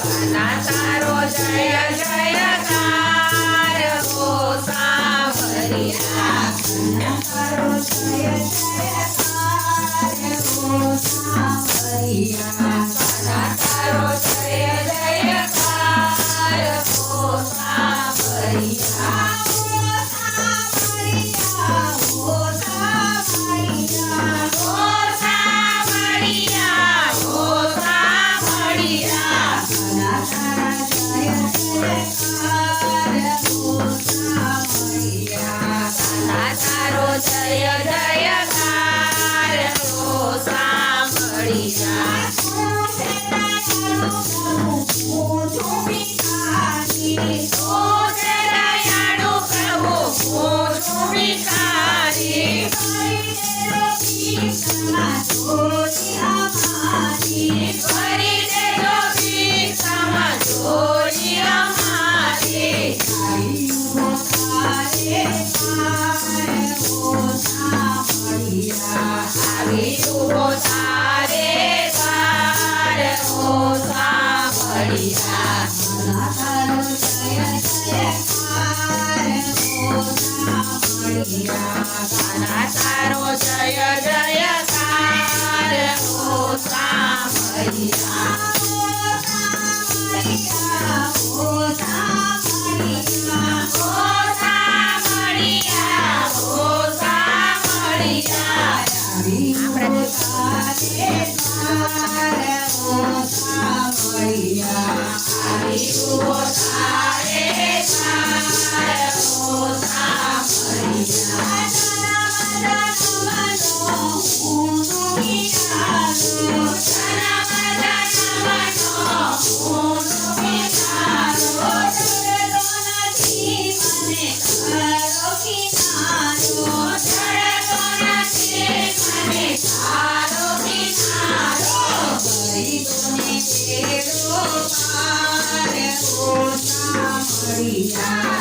કાના તારો જય જયકાર હો સાંભળ્યા કાના તારો જય જયકાર હો સાંભળ્યા કાના તારો જય જયકાર હો સાંભળ્યા જય જયકાર હો સાંભળ્યા દયાળુ પ્રભુ હું છું ભિખારી કરી દેજો ભિક્ષામાં ચોરી અમારી આવી ઉભો તારે દ્વાર હો સાંભળ્યા તારો જય જયકાર હો સાંભળ્યા કાના તારો જય જયકાર હો સાંભળ્યા Yeah.